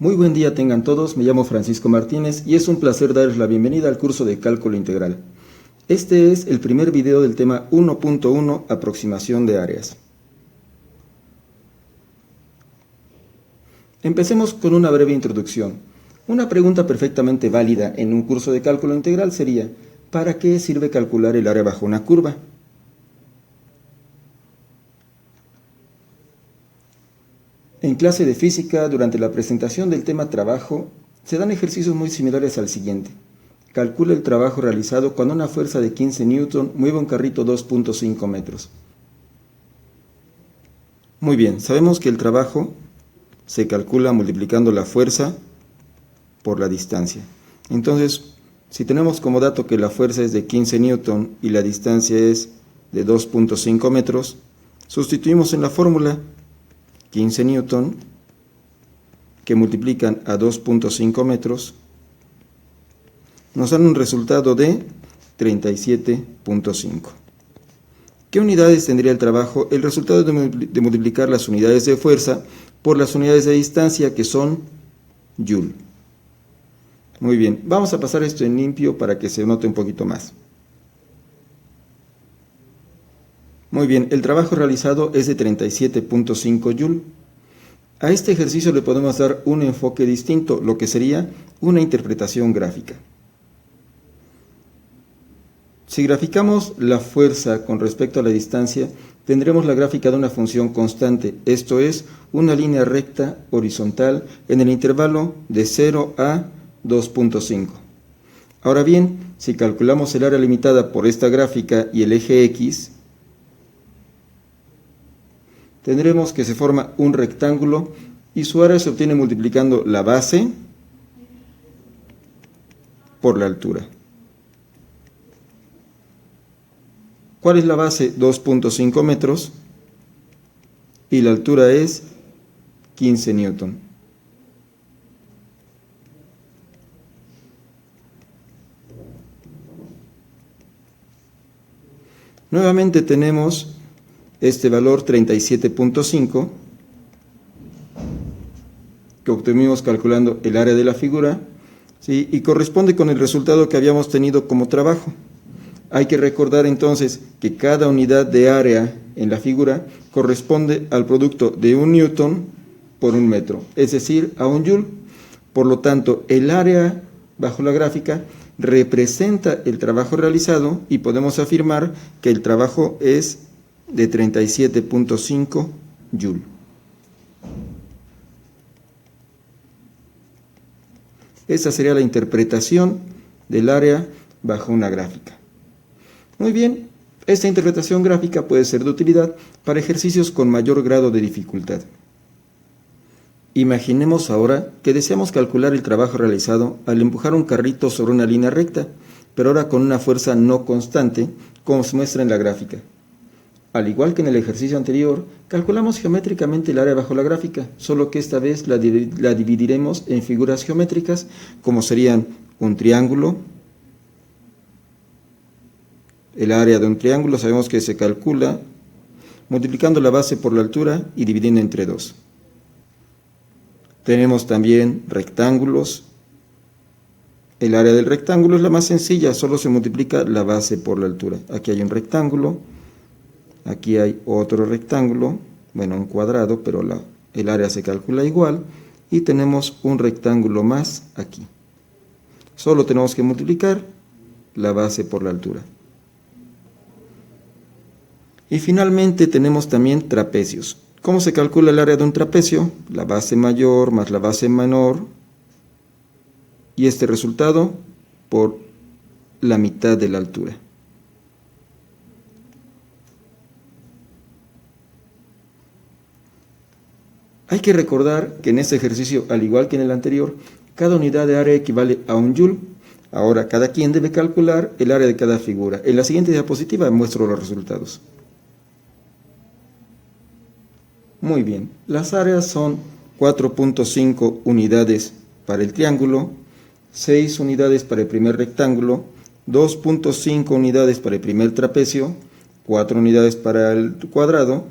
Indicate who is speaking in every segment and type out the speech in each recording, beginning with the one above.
Speaker 1: Muy buen día tengan todos, me llamo Francisco Martínez y es un placer darles la bienvenida al curso de Cálculo Integral. Este es el primer video del tema 1.1, aproximación de áreas. Empecemos con una breve introducción. Una pregunta perfectamente válida en un curso de cálculo integral sería: ¿para qué sirve calcular el área bajo una curva? En clase de física, durante la presentación del tema trabajo, se dan ejercicios muy similares al siguiente. Calcula el trabajo realizado cuando una fuerza de 15 Newton mueve un carrito 2.5 metros. Muy bien, sabemos que el trabajo se calcula multiplicando la fuerza por la distancia. Entonces, si tenemos como dato que la fuerza es de 15 Newton y la distancia es de 2.5 metros, sustituimos en la fórmula 15 Newton que multiplican a 2.5 metros nos dan un resultado de 37.5. ¿Qué unidades tendría el trabajo? El resultado de multiplicar las unidades de fuerza por las unidades de distancia, que son Joule. Muy bien, vamos a pasar esto en limpio para que se note un poquito más. Muy bien, el trabajo realizado es de 37.5 Joule. A este ejercicio le podemos dar un enfoque distinto, lo que sería una interpretación gráfica. Si graficamos la fuerza con respecto a la distancia, tendremos la gráfica de una función constante, esto es, una línea recta horizontal en el intervalo de 0 a 2.5. Ahora bien, si calculamos el área limitada por esta gráfica y el eje X, tendremos que se forma un rectángulo y su área se obtiene multiplicando la base por la altura. ¿Cuál es la base? 2.5 metros y la altura es 15 Newton. Nuevamente tenemos este valor 37.5 que obtuvimos calculando el área de la figura, ¿sí? Y corresponde con el resultado que habíamos tenido como trabajo. Hay que recordar entonces que cada unidad de área en la figura corresponde al producto de 1 newton por 1 metro, es decir, a 1 joule. Por lo tanto, el área bajo la gráfica representa el trabajo realizado y podemos afirmar que el trabajo es de 37.5 joule. Esa sería la interpretación del área bajo una gráfica. Muy bien, esta interpretación gráfica puede ser de utilidad para ejercicios con mayor grado de dificultad. Imaginemos ahora que deseamos calcular el trabajo realizado al empujar un carrito sobre una línea recta, pero ahora con una fuerza no constante, como se muestra en la gráfica. Al igual que en el ejercicio anterior, calculamos geométricamente el área bajo la gráfica, solo que esta vez la dividiremos en figuras geométricas, como serían un triángulo. El área de un triángulo sabemos que se calcula multiplicando la base por la altura y dividiendo entre 2. Tenemos también rectángulos. El área del rectángulo es la más sencilla, solo se multiplica la base por la altura. Aquí hay un rectángulo, aquí hay otro rectángulo, bueno, un cuadrado, pero el área se calcula igual, y tenemos un rectángulo más aquí. Solo tenemos que multiplicar la base por la altura. Y finalmente tenemos también trapecios. ¿Cómo se calcula el área de un trapecio? La base mayor más la base menor, y este resultado por la mitad de la altura. Hay que recordar que en este ejercicio, al igual que en el anterior, cada unidad de área equivale a 1 joule. Ahora, cada quien debe calcular el área de cada figura. En la siguiente diapositiva muestro los resultados. Muy bien, las áreas son 4.5 unidades para el triángulo, 6 unidades para el primer rectángulo, 2.5 unidades para el primer trapecio, 4 unidades para el cuadrado,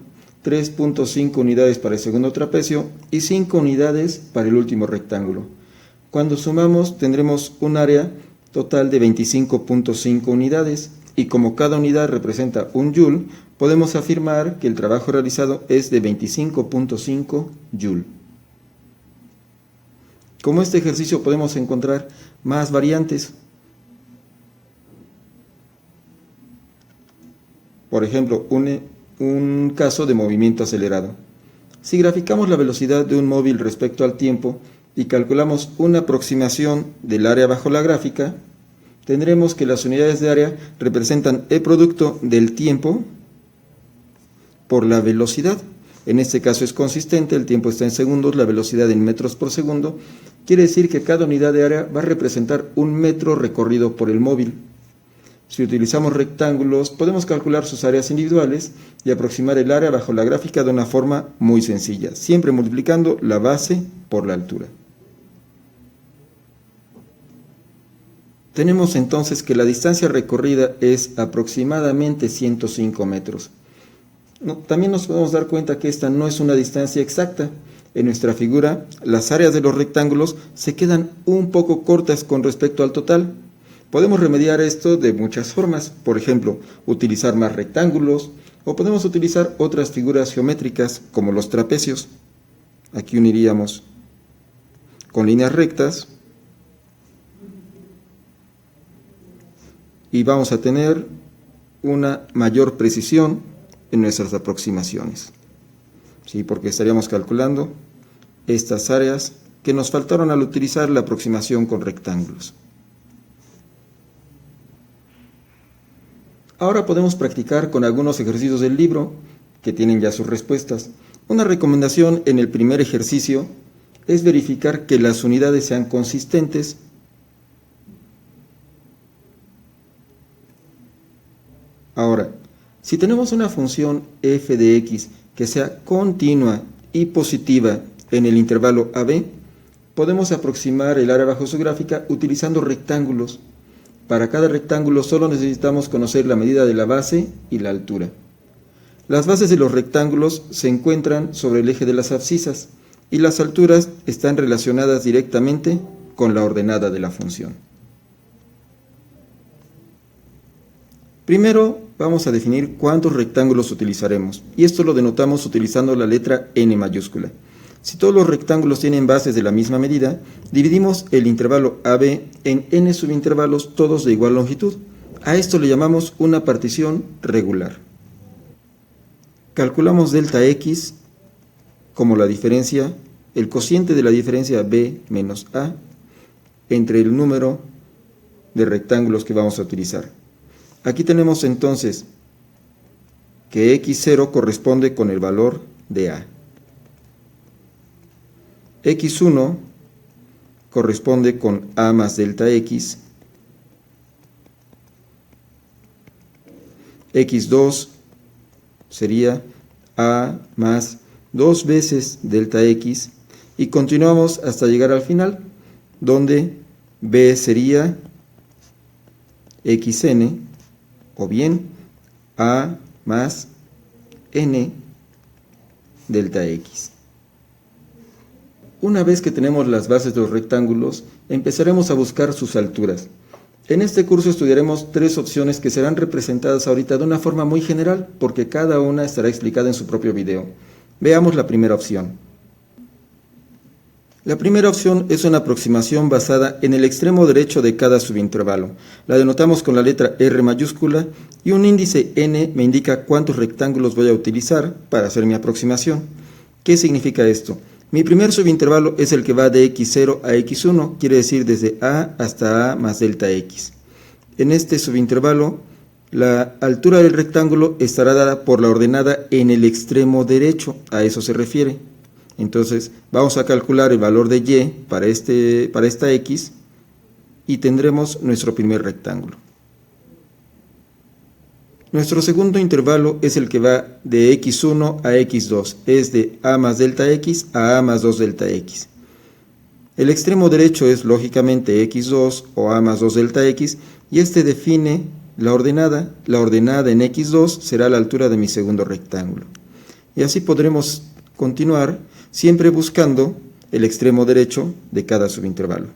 Speaker 1: 3.5 unidades para el segundo trapecio y 5 unidades para el último rectángulo. Cuando sumamos tendremos un área total de 25.5 unidades y como cada unidad representa un joule, podemos afirmar que el trabajo realizado es de 25.5 joule. Como este ejercicio podemos encontrar más variantes. Por ejemplo, un caso de movimiento acelerado. Si graficamos la velocidad de un móvil respecto al tiempo y calculamos una aproximación del área bajo la gráfica, tendremos que las unidades de área representan el producto del tiempo por la velocidad. En este caso es consistente, el tiempo está en segundos, la velocidad en metros por segundo. Quiere decir que cada unidad de área va a representar un metro recorrido por el móvil. Si utilizamos rectángulos, podemos calcular sus áreas individuales y aproximar el área bajo la gráfica de una forma muy sencilla, siempre multiplicando la base por la altura. Tenemos entonces que la distancia recorrida es aproximadamente 105 metros. También nos podemos dar cuenta que esta no es una distancia exacta. En nuestra figura, las áreas de los rectángulos se quedan un poco cortas con respecto al total. Podemos remediar esto de muchas formas, por ejemplo, utilizar más rectángulos, o podemos utilizar otras figuras geométricas como los trapecios. Aquí uniríamos con líneas rectas y vamos a tener una mayor precisión en nuestras aproximaciones. Sí, porque estaríamos calculando estas áreas que nos faltaron al utilizar la aproximación con rectángulos. Ahora podemos practicar con algunos ejercicios del libro que tienen ya sus respuestas. Una recomendación en el primer ejercicio es verificar que las unidades sean consistentes. Ahora, si tenemos una función f de x que sea continua y positiva en el intervalo AB, podemos aproximar el área bajo su gráfica utilizando rectángulos. Para cada rectángulo solo necesitamos conocer la medida de la base y la altura. Las bases de los rectángulos se encuentran sobre el eje de las abscisas y las alturas están relacionadas directamente con la ordenada de la función. Primero vamos a definir cuántos rectángulos utilizaremos y esto lo denotamos utilizando la letra N mayúscula. Si todos los rectángulos tienen bases de la misma medida, dividimos el intervalo AB en n subintervalos todos de igual longitud. A esto le llamamos una partición regular. Calculamos delta x como la diferencia, el cociente de la diferencia B menos A entre el número de rectángulos que vamos a utilizar. Aquí tenemos entonces que x0 corresponde con el valor de A. x1 corresponde con A más delta x, x2 sería A más 2 veces delta x y continuamos hasta llegar al final, donde B sería xn o bien A más n delta x. Una vez que tenemos las bases de los rectángulos, empezaremos a buscar sus alturas. En este curso estudiaremos 3 opciones que serán representadas ahorita de una forma muy general, porque cada una estará explicada en su propio video. Veamos la primera opción. La primera opción es una aproximación basada en el extremo derecho de cada subintervalo. La denotamos con la letra R mayúscula y un índice n me indica cuántos rectángulos voy a utilizar para hacer mi aproximación. ¿Qué significa esto? Mi primer subintervalo es el que va de x0 a x1, quiere decir desde A hasta A más delta x. En este subintervalo, la altura del rectángulo estará dada por la ordenada en el extremo derecho, a eso se refiere. Entonces, vamos a calcular el valor de y para esta x y tendremos nuestro primer rectángulo. Nuestro segundo intervalo es el que va de x1 a x2, es de A más delta x a A más 2 delta x. El extremo derecho es lógicamente x2 o A más 2 delta x y este define la ordenada. La ordenada en x2 será la altura de mi segundo rectángulo. Y así podremos continuar siempre buscando el extremo derecho de cada subintervalo.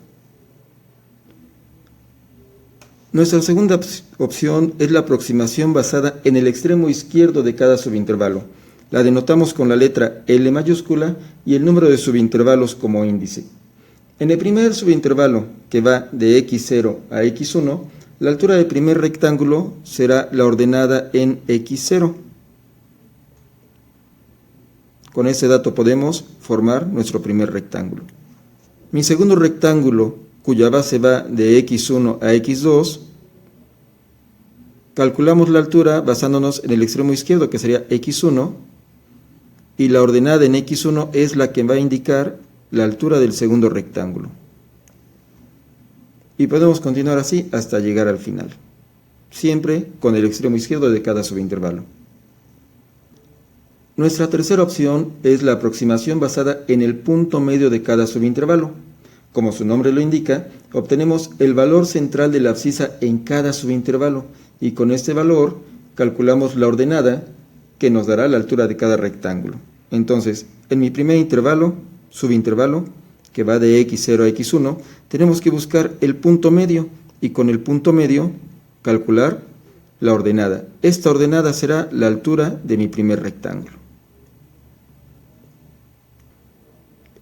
Speaker 1: Nuestra segunda opción es la aproximación basada en el extremo izquierdo de cada subintervalo. La denotamos con la letra L mayúscula y el número de subintervalos como índice. En el primer subintervalo, que va de x0 a x1, la altura del primer rectángulo será la ordenada en x0. Con ese dato podemos formar nuestro primer rectángulo. Mi segundo rectángulo, cuya base va de x1 a x2, calculamos la altura basándonos en el extremo izquierdo, que sería x1, y la ordenada en x1 es la que va a indicar la altura del segundo rectángulo. Y podemos continuar así hasta llegar al final, siempre con el extremo izquierdo de cada subintervalo. Nuestra tercera opción es la aproximación basada en el punto medio de cada subintervalo. Como su nombre lo indica, obtenemos el valor central de la abscisa en cada subintervalo y con este valor calculamos la ordenada que nos dará la altura de cada rectángulo. Entonces, en mi primer subintervalo, que va de x0 a x1, tenemos que buscar el punto medio y con el punto medio calcular la ordenada. Esta ordenada será la altura de mi primer rectángulo.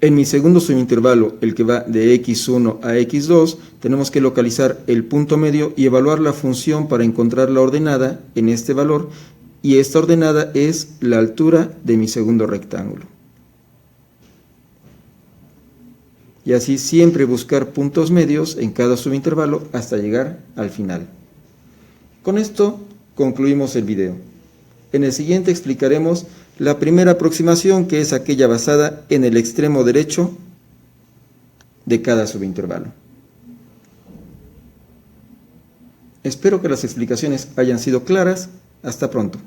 Speaker 1: En mi segundo subintervalo, el que va de x1 a x2, tenemos que localizar el punto medio y evaluar la función para encontrar la ordenada en este valor, y esta ordenada es la altura de mi segundo rectángulo. Y así siempre buscar puntos medios en cada subintervalo hasta llegar al final. Con esto concluimos el video. En el siguiente explicaremos la primera aproximación, que es aquella basada en el extremo derecho de cada subintervalo. Espero que las explicaciones hayan sido claras. Hasta pronto.